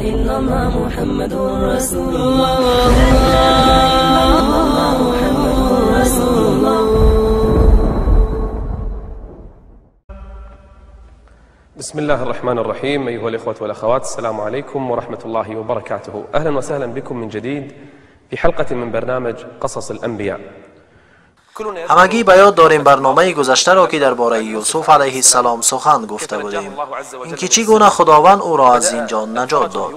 إلا الله محمد رسول الله لا إله إلا الله محمد رسول الله. بسم الله الرحمن الرحيم. أيها الإخوة والأخوات، السلام عليكم ورحمة الله وبركاته. أهلا وسهلا بكم من جديد في حلقة من برنامج قصص الأنبياء. همگی به یاد داریم برنامه گذشته را که درباره یوسف علیه السلام سخن گفته بودیم، اینکه چگونه خداوند او را از زندان نجات داد.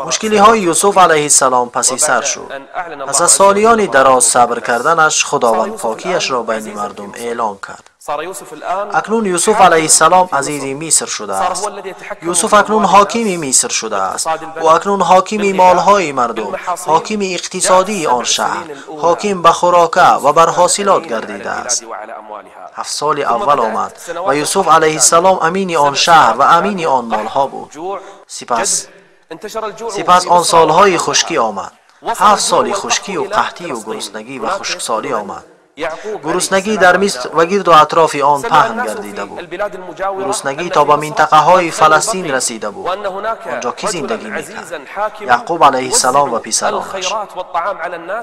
مشکلی های یوسف علیه السلام پسی سر شد. پس از سالیان دراز صبر کردنش خداوند پاکیش را بین مردم اعلام کرد. اکنون یوسف علیه السلام عزیز مصر شده است. یوسف اکنون حاکم مصر شده است و اکنون حاکم مالهای مردم، حاکم اقتصادی آن شهر، حاکم به خوراکه و بر حاصلات گردیده است. 7 سال اول آمد و یوسف علیه السلام امین آن شهر و امین آن مالها بود. سپس آن سالهای خشکی آمد. 7 سال خشکی و قحطی و گرسنگی و خشکسالی آمد. گرسنگی در مصر و گرد و اطراف آن پهن گردیده بود. گرسنگی تا به منطقه های فلسطین رسیده بود. آنجا کی زندگی میکرد؟ یعقوب علیه السلام و پسرانش.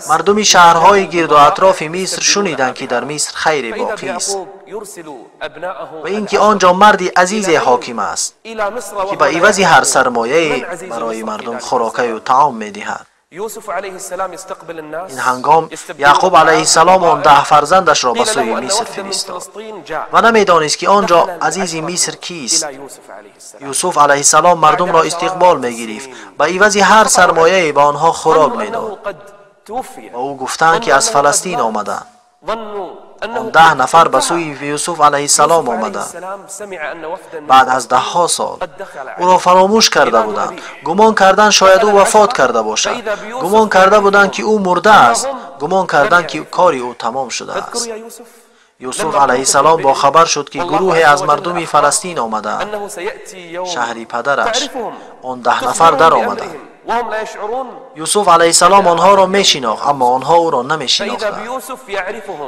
مردم شهرهای گرد و اطراف مصر شنیدند که در مصر خیر باقی است و اینکه آنجا مردی عزیز حاکم است که به عوض هر سرمایه برای مردم خوراک و طعام میدهد. این هنگام یعقوب علیه السلام آن 10 فرزندش را به سوی مصر فرستاد و نمیدانست که آنجا عزیز مصر کیست. یوسف علیه السلام مردم را استقبال میگرفت، به عوض هر سرمایه به آنها خوراک میداد و او گفتند که از فلسطین آمدند. آن 10 نفر به سوی یوسف علیه السلام آمدند. بعد از 10 سال او را فراموش کرده بودند. گمان کردند شاید او وفات کرده باشد. گمان کرده بودند که او مرده است. گمان کردند که کاری او تمام شده است. یوسف علیه السلام با خبر شد که گروهی از مردم فلسطین آمدند. شهری پدرش آن 10 نفر در آمدند. یوسف علیه السلام آنها را میشناخت، اما آنها او را نمیشناختند.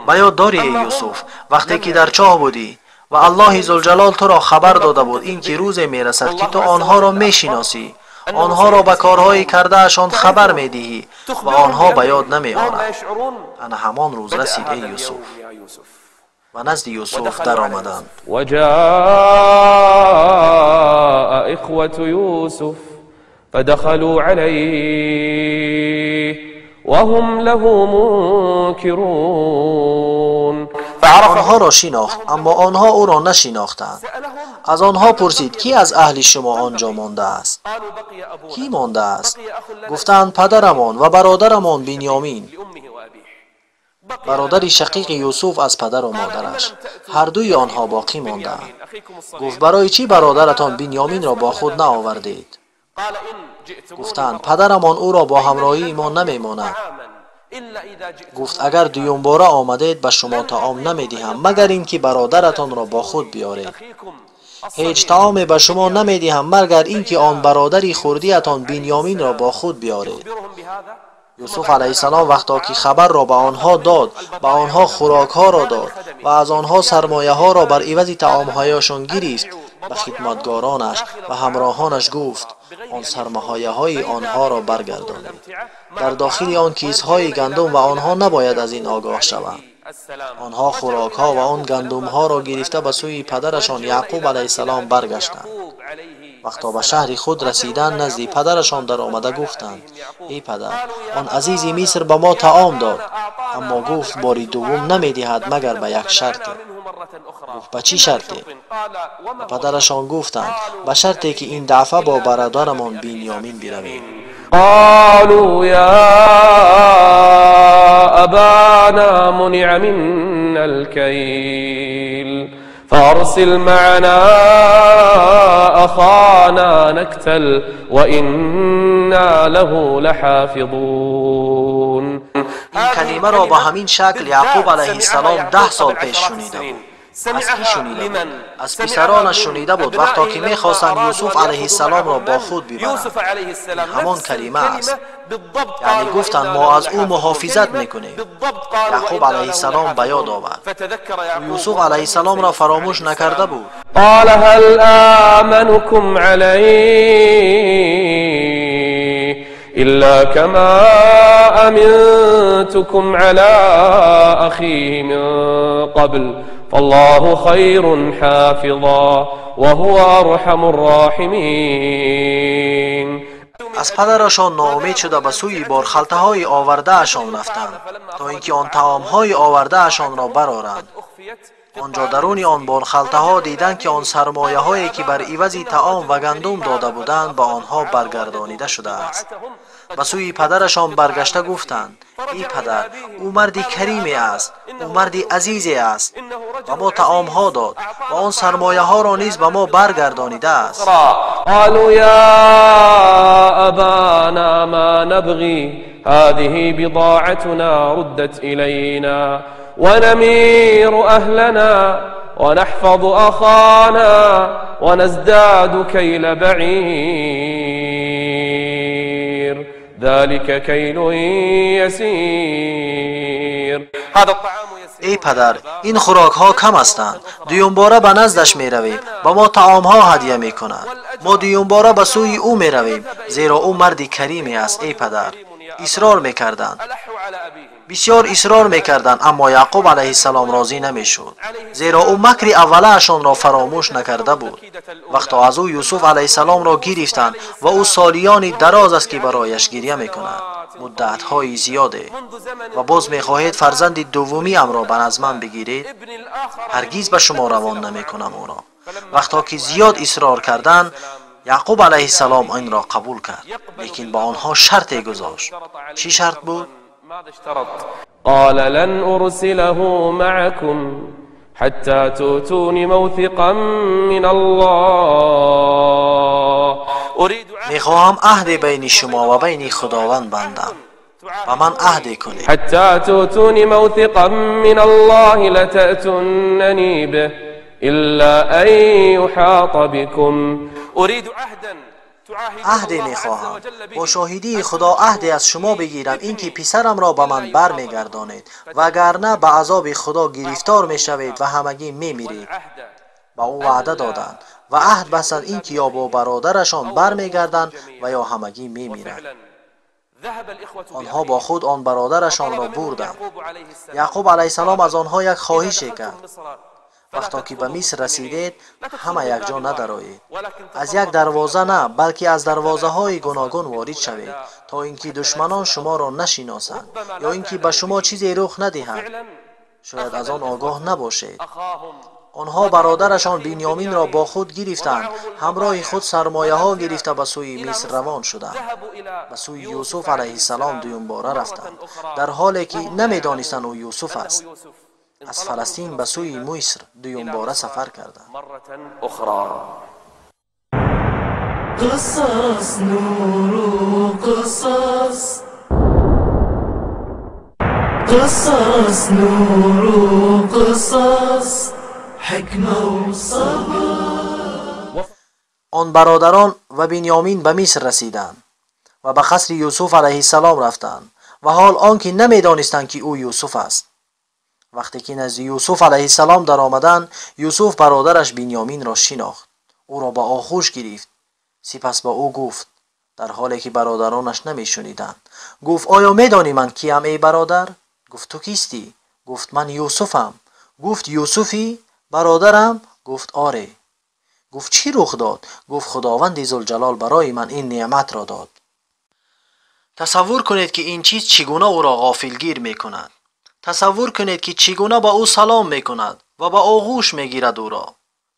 و یاد داری یوسف وقتی که در چاه بودی و الله ذوالجلال تو را خبر داده بود این که روز میرسد که تو آنها را میشناسی، آنها را به کارهای کردهشان خبر میدهی و آنها به یاد نمیآرند. انا همان روز رسید ای یوسف. و نزد یوسف در آمدند. و جاء اخوة یوسف فدخلوا عليه وهم له منكرون. آنها را شناخت اما آنها او را نشناختند. از آنها پرسید کی از اهل شما آنجا مانده است؟ کی مانده است؟ گفتند پدرمان و برادرمان بنیامین، برادری شقیق یوسف از پدر و مادرش. هر دوی آنها باقی ماندند. گفت برای چی برادرتان بنیامین را با خود نآوردید؟ گفتند پدرمان او را با همراهی ما نمیماند. گفت اگر دوم باره آمدید به شما طعام نمیدهم مگر اینکه برادرتان را با خود بیارید. هیچ طعام به شما نمیدهم مگر اینکه آن برادری خردیتان بنیامین را با خود بیارید. یوسف علیه السلام وقتی که خبر را به آنها داد، به آنها خوراک ها را داد و از آنها سرمایه ها را بر عوض طعام هایشان گرفت. به خدمتگارانش و همراهانش گفت آن سرمایه های آنها را برگردانید. در داخل آن کیسهای گندم و آنها نباید از این آگاه شوند. آنها خوراک ها و آن گندم ها را گرفته به سوی پدرشان یعقوب علیه السلام برگشتند. وقتا به شهر خود رسیدند نزد پدرشان در آمده گفتند ای پدر، آن عزیز مصر به ما طعام داد، اما گفت باری دوم نمیدهد مگر به یک شرط. گفت به چی شرطی؟ پدرشان گفتند به شرطی که این دفعه با برادرمان بنیامین برویم. قالوا یا ابانا منع منا الكيل فارسل معنا اخانا نكتل وإنا له لحافظون. این کلمه را با همین شکل یعقوب علیه السلام 10 سال پیش شنیده بود. از کی شنیده بود؟ از پسرانش شنیده بود وقتا که میخواستند یوسف علیه السلام را با خود ببرند. همان کلمه است، یعنی گفتند ما از او محافظت میکنیم. یعقوب علیه السلام به یاد آورد و یوسف علیه السلام را فراموش نکرده بود. قال هل آمنكم علیه إلا كما أمنتكم على أخيه من قبل فالله خير حافظا وهو أرحم الراحمين. از پدرشان ناامید شده به سوی بارخلطه های آورده اشان رفتند تا اینکه آن طعام های آورده اشان را برآرند. آنجا درون آن بارخلطه ها دیدند که آن سرمایه هایی که بر عوض طعام و گندم داده بودند با آنها برگردانیده شده است. به سوی پدرشان برگشته گفتند ای پدر، او مردی کریمی است، او مردی عزیزی است و ما طعام ها داد و آن سرمایه ها را نیز به ما برگردانیده است. قالوا یا ابانا ما نبغي هذه بضاعتنا ردت إلينا ونمير أهلنا ونحفظ أخانا ونزداد كيل بعير ذلك كيل يسير. ای پدر، این خوراک ها کم هستند. دویم باره به نزدش می رویم و ما طعام ها هدیه می کند. ما دویم باره به سوی او می رویم زیرا او مردی کریمی است. ای پدر، اصرار می کردند، بسیار اصرار می کردند، اما یعقوب علیه السلام راضی نمی شد زیرا او مکر اولهشان را فراموش نکرده بود. وقتا از او یوسف علیه السلام را گرفتند و او سالیانی دراز است که برایش گریه می کند، مدت های زیاده، و باز می خواهید فرزند دومی ام را به نزد من بگیرید؟ هرگیز به شما روان نمی کنم او را. وقتا که زیاد اصرار کردند، یعقوب علیه السلام این را قبول کرد، لیکن با آنها شرطی گذاشت. چی شرط بود؟ قال لن أرسله معكم حتى تؤتون موثقا من الله. میخواهم عهد بین شما و بین خداوند بندم و من عهد کنید. حتى تؤتون موثقا من الله لتأتونني به إلا أن يحاط بكم. أريد عهدا عهد میخواهم با شاهدی خدا عهد از شما بگیرم اینکه پسرم را به من بر میگردانید وگرنه به عذاب خدا گرفتار میشوید و همگی میمیرید. با او وعده دادند و عهد بستند اینکه یا با برادرشان بر میگردند و یا همگی میمیرند. آنها با خود آن برادرشان را بردند. یعقوب علیه السلام از آنها یک خواهش کرد: وقتا که به مصر رسیدید همه یک جا ندرایید، از یک دروازه نه بلکه از دروازه های گوناگون وارد شوید تا اینکه دشمنان شما را نشناسند یا اینکه به شما چیزی رخ ندهند، شاید از آن آگاه نباشید. آنها برادرشان بنیامین را با خود گرفتند، همراه خود سرمایه ها گرفته به سوی مصر روان شدند. به سوی یوسف علیه السلام دوم باره رفتند، در حالی که نمیدانستند او یوسف است. از فلسطین به سوی مصر دوم باره سفر کردند. قصص نور قصص، قصص نور قصص، حکمه و صبر. آن برادران و بنیامین به مصر رسیدند و به قصر یوسف علیه السلام رفتند و حال آنکه نمیدانستند که او یوسف است. وقتی که نزد یوسف علیه السلام در آمدند، یوسف برادرش بنیامین را شناخت، او را به آغوش گرفت، سپس با او گفت در حالی که برادرانش نمیشنیدند، گفت آیا میدانی من کیم ای برادر؟ گفت تو کیستی؟ گفت من یوسفم. گفت یوسفی برادرم؟ گفت آره. گفت چی رخ داد؟ گفت خداوند ذوالجلال برای من این نعمت را داد. تصور کنید که این چیز چگونه او را غافلگیر میکند. تصور کنید که چگونه با او سلام میکند و با آغوش میگیرد او را.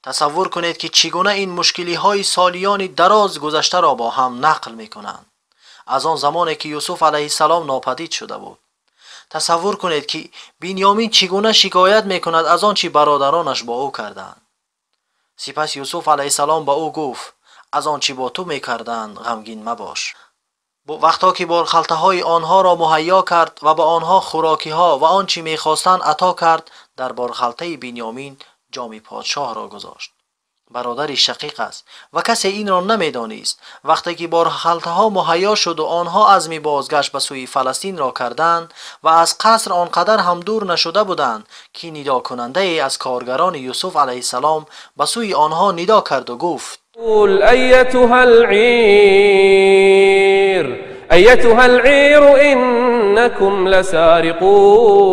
تصور کنید که چگونه این مشکلی های سالیان دراز گذشته را با هم نقل میکنند، از آن زمانی که یوسف علیه السلام ناپدید شده بود. تصور کنید که بنیامین چگونه شکایت میکند از آنچه برادرانش با او کردند. سپس یوسف علیه السلام با او گفت از آنچه با تو میکردند غمگین مباش. وقتا که بارخلطه های آنها را مهیا کرد و با آنها خوراکی ها و آنچه میخواستند عطا کرد، در بارخلطه بنیامین جام پادشاه را گذاشت. برادری شقیق است و کسی این را نمیدانست. وقتی که بارخلطه ها مهیا شد و آنها عزم بازگشت به سوی فلسطین را کردند و از قصر آنقدر هم دور نشده بودند که ندا کننده ای از کارگران یوسف علیه السلام به سوی آنها ندا کرد و گفت: قل أيتها العير أيتها العير إنكم لسارقون.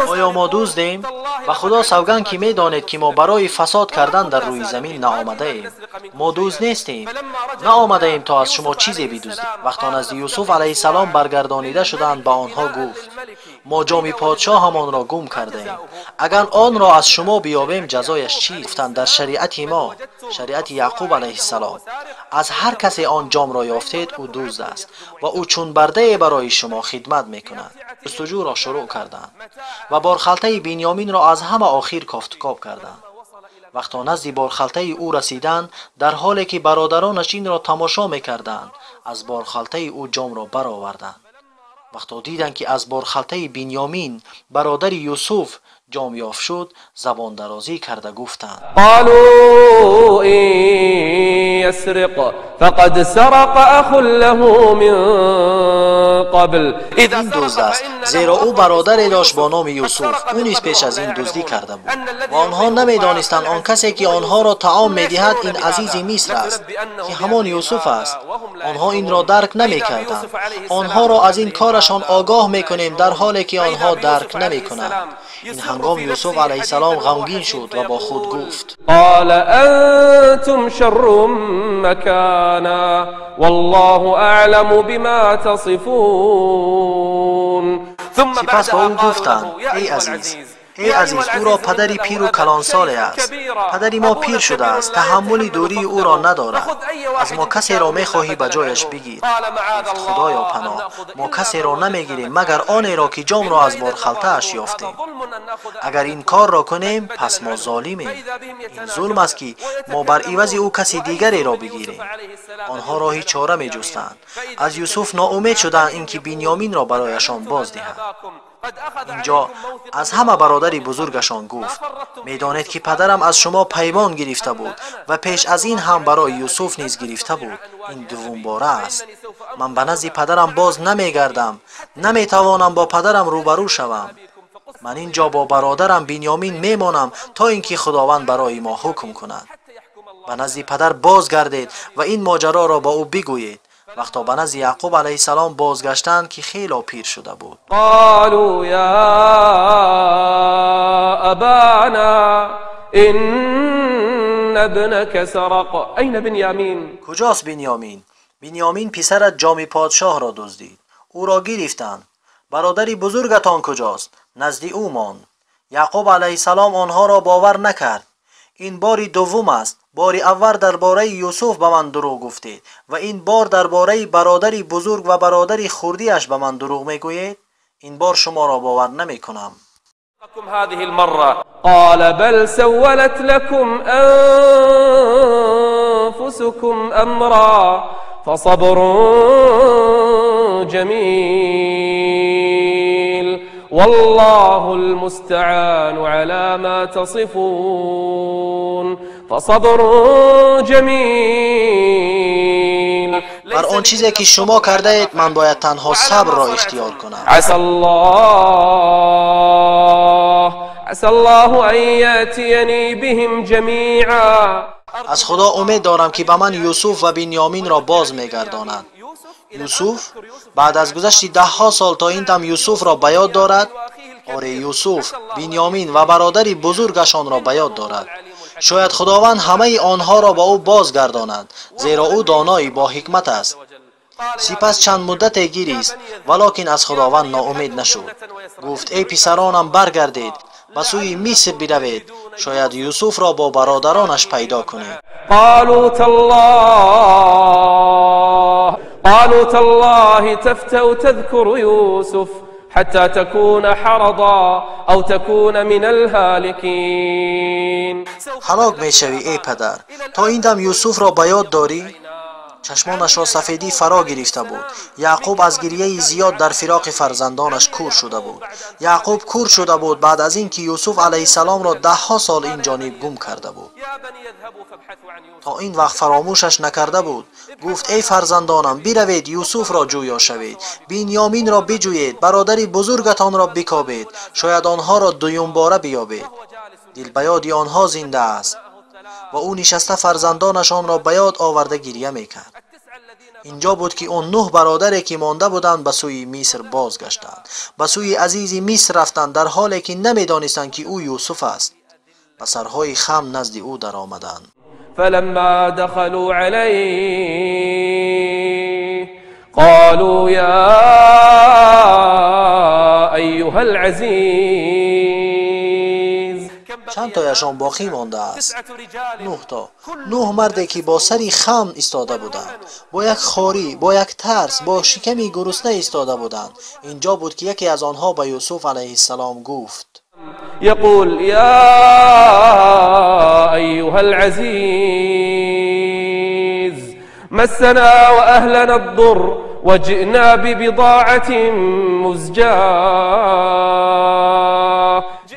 آیا ما دزدیم؟ و خدا سوگند که می دانید که ما برای فساد کردن در روی زمین نآمده ایم. ما دزد نیستیم، نآمده ایم تا از شما چیزی بدزدیم. وقتی نزد یوسف علیه السلام برگردانیده شدند به آنها گفت ما جام پادشاه همان را گم کرده ایم. اگر آن را از شما بیابیم جزایش چیست؟ گفتند در شریعت ما، شریعت یعقوب علیه السلام، از هر کسی آن جام را یافتید او دزد است و او چون برده برای شما خدمت میکند. جستجو را شروع کردند و بارخلطه بنیامین را از همه آخر کافتکاب کردند. وقتی نزد بارخلطه او رسیدند، در حالی که برادرانش این را تماشا میکردند، از بارخلطه او جام را برآوردند. وقتی دیدند که از بارخلطه بنیامین برادر یوسف جام یافت شد، زبان درازی کرده گفتند قالوا إن يسرق فقد سرق أخ له من قبل. این دزد است، زیرا او برادری داشت با نام یوسف، او نیز پیش از این دزدی کرده بود. و آنها نمیدانستند آن کسی که آنها را طعام میدهد این عزیز مصر است که همان یوسف است. آنها این را درک نمیکردند. آنها را از این کارشان آگاه میکنیم در حالی که آنها درک نمیکنند. این هنگام یوسف علیه السلام غمگین شد و با خود گفت قال أنتم شر مكانا والله أعلم بما تصفون. سپس با او گفتند ای عزیز او را پدری پیر و کلان ساله است. پدری ما پیر شده است، تحمل دوری او را ندارد. از ما کسی را میخواهی به جایش بگیر؟ گفت خدایا پناه، ما کسی را نمیگیریم مگر آنی را که جام را از بارخلطه اش یافتیم. اگر این کار را کنیم پس ما ظالمیم. این ظلم است که ما بر عوض او کسی دیگری را بگیریم. آنها راهی چاره می جستند. از یوسف ناامید شدند اینکه بنیامین را برایشان باز دهند. اینجا از همه برادر بزرگشان گفت میدانید که پدرم از شما پیمان گرفته بود و پیش از این هم برای یوسف نیز گرفته بود. این دوم باره است. من به نزد پدرم باز نمیگردم، نمیتوانم با پدرم روبرو شوم. من اینجا با برادرم بنیامین میمانم تا اینکه خداوند برای ما حکم کند. به نزد پدر بازگردید و این ماجرا را با او بگویید. وقتا به نزد یعقوب علیه السلام بازگشتند که خیلی پیر شده بود. قالوا یا ابانا ان ابنك سرق. این بنیامین؟ کجاست بنیامین؟ بنیامین پسرت جام پادشاه را دزدید، او را گرفتند. برادری بزرگتان کجاست؟ نزد او ماند. یعقوب علیه السلام آنها را باور نکرد. این باری دوم است. باری اول درباره یوسف به من دروغ گفتید و این بار درباره برادری بزرگ و برادری خردیش به من دروغ میگویید. این بار شما را باور نمیکنم. هذه المرة قال بل سولت لكم أنفسكم أمرا فصبر جميل والله المستعان على ما تصفون. فصبر جميل. بر آن چیزی که شما کرده اید من باید تنها صبر را اختیار کنم. عسى الله أن يأتيني بهم جميعا. از خدا امید دارم که به من یوسف و بنیامین را باز میگرداند. یوسف بعد از گذشت 10 سال تا این دم یوسف را به یاد دارد. آره یوسف، بنیامین و برادری بزرگشان را به یاد دارد. شاید خداوند همه آنها را با او بازگرداند، زیرا او دانایی با حکمت است. سپس چند مدت گریست ولکن از خداوند ناامید نشد. گفت ای پسرانم برگردید به سوی مصر بروید، شاید یوسف را با برادرانش پیدا کنید. قالوا تالله تفتأ تذكر يوسف حتى تكون حرضا او تكون من الهالكين. هلاک میشوی ای پدر، تا این دم یوسف را به یاد داری؟ چشمانش را سفیدی فرا گرفته بود. یعقوب از گریه زیاد در فراق فرزندانش کور شده بود. یعقوب کور شده بود بعد از اینکه یوسف علیه السلام را 10 سال این جانب گم کرده بود. تا این وقت فراموشش نکرده بود. گفت ای فرزندانم بروید یوسف را جویا شوید، بنیامین را بجویید، برادری بزرگتان را بکابید، شاید آنها را دوم باره بیابید. دل به یاد آنها زنده است. و او نشسته فرزندانشان را به یاد آورده گریه میکرد. اینجا بود که اون 9 برادری که مانده بودند به سوی مصر بازگشتند، به سوی عزیز مصر رفتند، در حالی که نمیدانستند که او یوسف است. به سرهای خم نزد او در آمدند. فلما دخلوا عليه قالوا يا أيها العزيز. چند تایشان باقی مانده است؟ 9 تا. 9 مردی که با سری خم ایستاده بودند، با یک خواری، با یک ترس، با شکمی گرسنه ایستاده بودند. اینجا بود که یکی از آنها به یوسف علیه السلام گفت: يقول يا أيها العزيز مسنا وأهلنا الضر وجئنا ببضاعة مزجاة.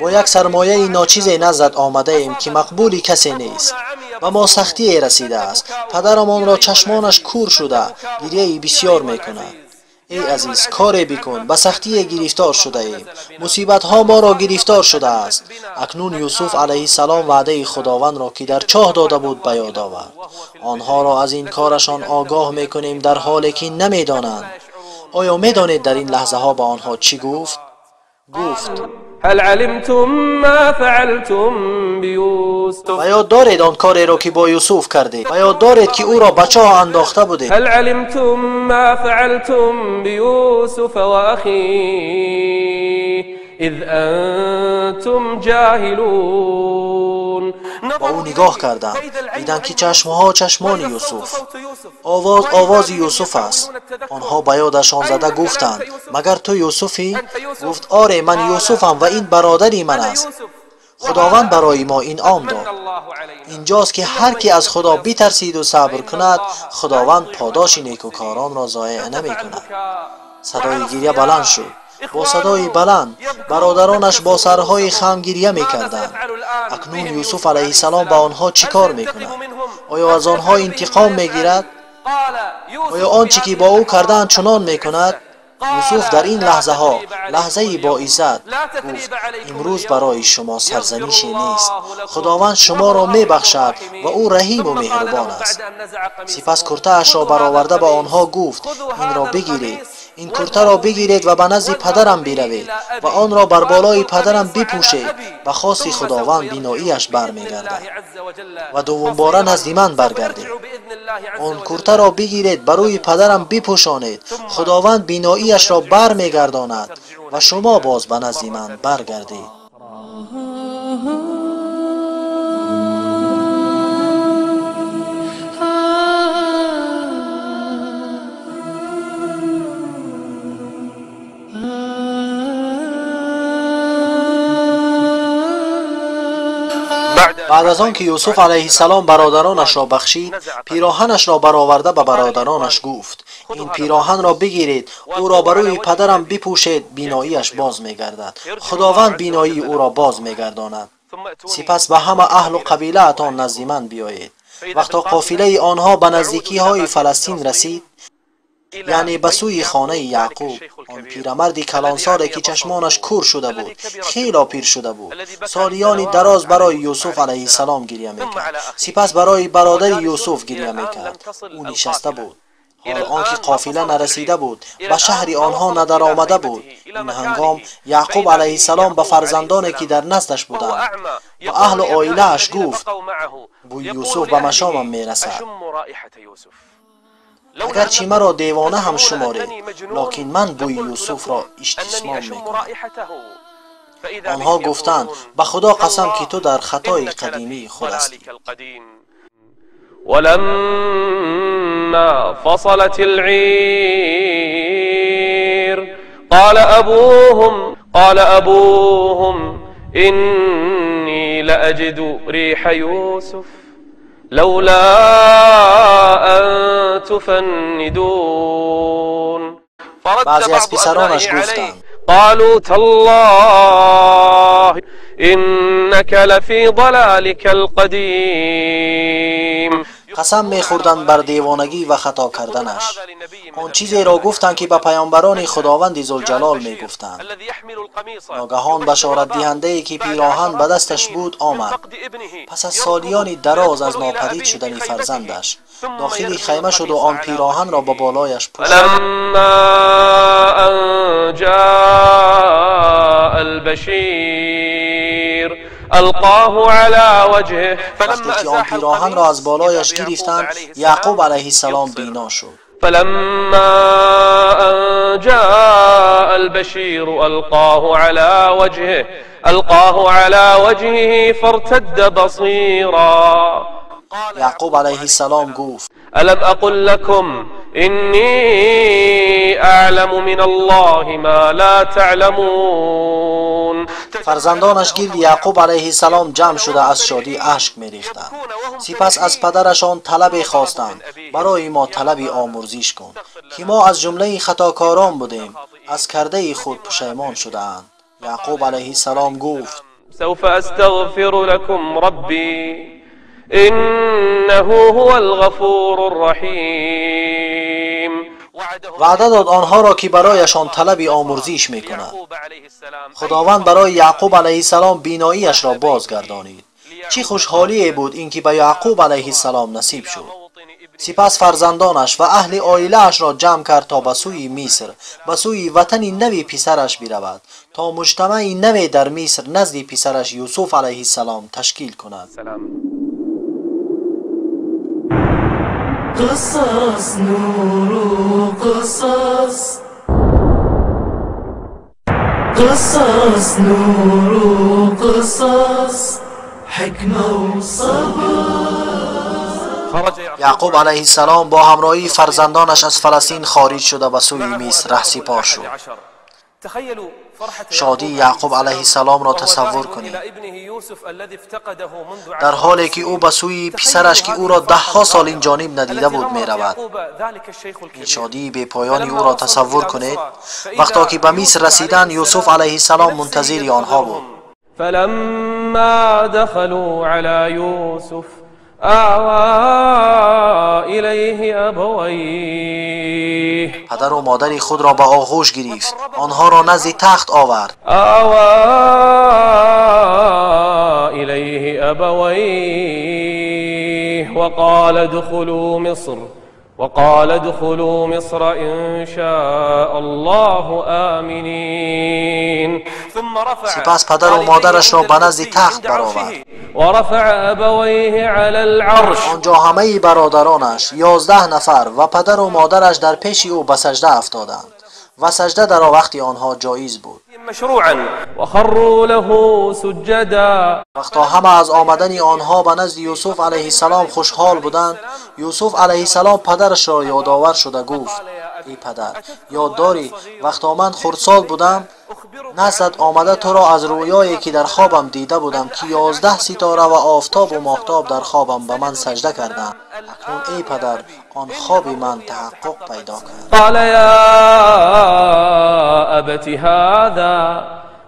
با یک سرمایه ناچیز نزد آمده ایم که مقبولی کسی نیست و ما سختی رسیده است. پدرمان را چشمانش کور شده، گریه بسیار میکند. ای عزیز کاری بکن، به سختی گرفتار شده ایم، مصیبت ها ما را گرفتار شده است. اکنون یوسف علیه السلام وعده خداوند را که در چاه داده بود به یاد آورد. آنها را از این کارشان آگاه میکنیم در حالی که نمیدانند. آیا میدانید در این لحظه ها به آنها چی گفت؟ گفت: هل علمتم ما فعلتم بیوسف؟ و یاد دارید آن کاری را که با یوسف کردید، و یاد دارید که او را به چاه انداخته بودید. هل علمتم ما فعلتم بیوسف و اخیه اذ انتم جاهلون. با او نگاه کردند، دیدند که چشمها چشمان یوسف، آواز یوسف است. آنها به یادشان زده گفتند: مگر تو یوسفی؟ گفت: آره من یوسفم و این برادری من است. خداوند برای ما انعام داد. اینجاست که هر کی از خدا بترسید و صبر کند، خداوند پاداش نیکوکاران را ضایع نمی کند. صدای گریه بلند شد. با صدای بلند برادرانش با سرهای خم گریه می‌کردند. اکنون یوسف علیه السلام با آنها چیکار می‌کند؟ آیا از آنها انتقام می‌گیرد؟ آیا آنچه که با او کردند چنان می‌کند؟ یوسف در این لحظه ها، لحظه با عزت گفت: امروز برای شما سرزنشی نیست، خداوند شما را میبخشد و او رحیم و مهربان است. سپس کرته اش را برآورده به آنها گفت: این را بگیرید، این کرته را بگیرید و به نزد پدرم بروید و آن را بر بالای پدرم بپوشید. به خواست خداوند بیناییش برمیگردد و دوم باره نزد من برگردید. آن کرته را بگیرید، بر روی پدرم بپوشانید. خداوند بیناییش را برمیگرداند و شما باز به نزد من برگردید. بعد از آن که یوسف علیه السلام برادرانش را بخشید، پیراهنش را برآورده به برادرانش گفت: این پیراهن را بگیرید، او را بر روی پدرم بپوشید، بیناییش باز میگردد. خداوند بینایی او را باز میگرداند. سپس به همه اهل و قبیله اتان نزد من بیایید. وقتا قافله آنها به نزدیکی های فلسطین رسید، یعنی به سوی خانه یعقوب، آن پیرمردی کلانساری که چشمانش کور شده بود، خیلی پیر شده بود، سالیانی دراز برای یوسف علیه السلام گریه میکرد. سپس برای برادر یوسف گریه میکرد. او نشسته بود. حال آنکه قافله نرسیده بود، به شهر آنها ندر آمده بود. این هنگام یعقوب علیه السلام به فرزندانی که در نزدش بودند و اهل و عائله اش گفت: بوی یوسف به مشامم میرسد. اگرچه مرا دیوانه هم شمارید، لکن من بوی یوسف را استثمار میکنم. آنها گفتند: به خدا قسم که تو در خطای قدیمی خود هستی. ولما فصلت العير قال أبوهم إني لأجد ريح يوسف لولا أن تفندون. بعضی از پسرانش گفتند: قالوا تالله إنك لفي ضلالك القديم. قسم میخوردند بر دیوانگی و خطا کردنش. آن چیزی را گفتند که به پیامبران خداوند ذوالجلال می گفتند. ناگهان بشارت دهنده‌ای که پیراهن به دستش بود آمد. پس از سالیانی دراز از ناپدید شدن فرزندش داخل خیمه شد و آن پیراهن را به بالایش پوشید. وقتی که آن پیراهن را از بالایش گرفتند یعقوب علیه السلام بینا شد. فلما أن جاء البشير ألقاه على وجهه فارتد بصيرا. یعقوب علیه السلام گفت ألم أقل لكم إني أعلم من الله ما لا تعلمون. فرزندانش گرد یعقوب علیه السلام جمع شده از شادی اشک می‌ریختند. سپس از پدرشان طلب خواستند برای ما طلبی آمرزش کن که ما از جمله خطاکاران بودیم، از کرده خود پشیمان شده‌اند. یعقوب علیه السلام گفت سوف استغفر لكم ربي إنه هو الغفور الرحیم. وعده داد آنها را که برایشان طلبی آمرزش میکند. خداوند برای یعقوب علیه السلام بیناییش را بازگردانید. چه خوشحالی بود اینکه به یعقوب علیه السلام نصیب شد. سپس فرزندانش و اهل عائله‌اش را جمع کرد تا به سوی مصر، به سوی وطن نوی پسرش برود، تا مجتمع نوی در مصر نزد پسرش یوسف علیه السلام تشکیل کند. قصص نور قصص قصص نور قصص حكمة وصبر. یعقوب علیه السلام با همراهی فرزندانش از فلسطین خارج شده به سوی مصر رهسپار شد. شادی یعقوب علیه السلام را تصور کنید. در حالی که او به سوی پسرش که او را 10 سال این جانب ندیده بود می رود. این شادی بی پایانی او را تصور کنید. وقتی که به مصر رسیدن یوسف علیه السلام منتظر آنها بود. فلما دخلوا على یوسف آوى إليه أبويه. پدر و مادر خود را به آغوش گرفت، آنها را نزد تخت آورد. آوى إليه أبويه وقال ادخلوا مصر إن شاء الله آمنين. سپس پدر و مادرش را به نزد تخت برآورد. ورفع أبويه على العرش. آنجا همه برادرانش 11 نفر و پدر و مادرش در پیش او به سجده افتادند و سجده در وقت آنها جایز بود. مشروعا وخروا له سجدا. وقتا همه از آمدن آنها به نزد یوسف علیه السلام خوشحال بودند، یوسف علیه السلام پدرش را یادآور شده گفت ای پدر، یاد داری وقتا من خردسال بودم نزدت آمده تو را از رویایی که در خوابم دیده بودم که 11 ستاره و آفتاب و ماهتاب در خوابم به من سجده کردند. اکنون ای پدر آن خواب من تحقق پیدا کرد. قال یا ابت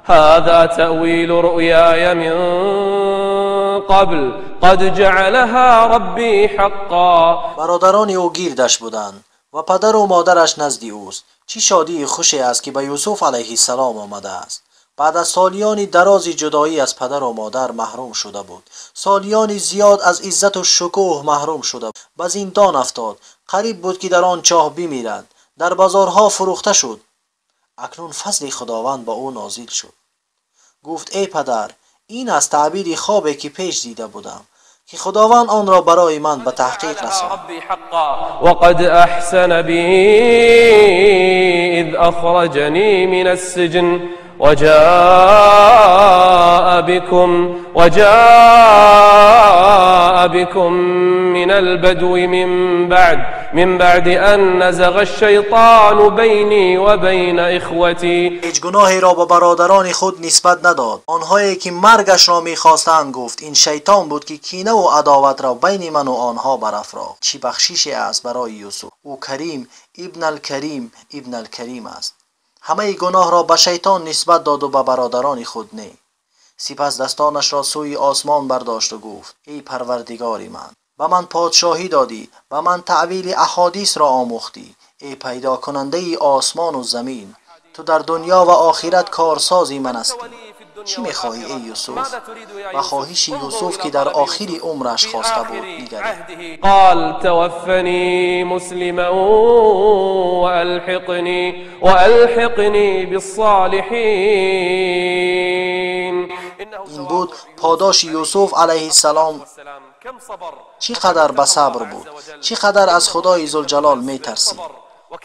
هذا تأویل رؤیای من قبل قد جعلها ربی حقا. برادران او گیردش بودند و پدر و مادرش نزد اوست. چه شادی خوشی است که به یوسف علیه السلام آمده است. بعد از سالیانی درازی جدایی از پدر و مادر محروم شده بود. سالیانی زیاد از عزت و شکوه محروم شده بود. به زندان افتاد. قریب بود که در آن چاه بمیرد. در بازارها فروخته شد. اکنون فضل خداوند با او نازل شد. گفت ای پدر، این از تعبیر خوابی که پیش دیده بودم که خداوند آن را برای من به تحقیق رساند. وقد احسن بی اذ اخرجنی من السجن وجاء بكم من البدو من بعد ان نزغ الشیطان بینی و بین اخوتی. هیچ گناهی را به برادران خود نسبت نداد. آنهایی که مرگش را میخواستند گفت این شیطان بود که کینه و عداوت را بین من و آنها برافراخت. چه بخششی است برای یوسف. او کریم ابن الکریم است. همه گناه را به شیطان نسبت داد و به برادران خود نه. سپس دستانش را سوی آسمان برداشت و گفت ای پروردگار من، به من پادشاهی دادی، به من تعویل احادیث را آموختی. ای پیدا کننده ای آسمان و زمین، تو در دنیا و آخرت کارسازی من هستی. چی میخواهی ای یوسف؟ و خواهش یوسف که در آخری عمرش خواسته بود نگری. قال توفنی مسلما والحقنی بالصالحین. این بود پاداش یوسف علیه السلام. چقدر به صبر بود، چقدر از خدای ذوالجلال میترسید.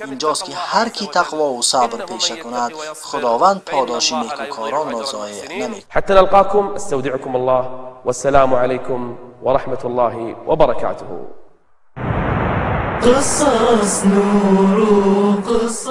اینجاست که هر کی تقوا و صبر پیشه کند خداوند پاداش نیکوکاران را ضایع نمی. حتى نلقاكم استودعكم الله والسلام عليكم ورحمة الله وبركاته. قصص نور قصص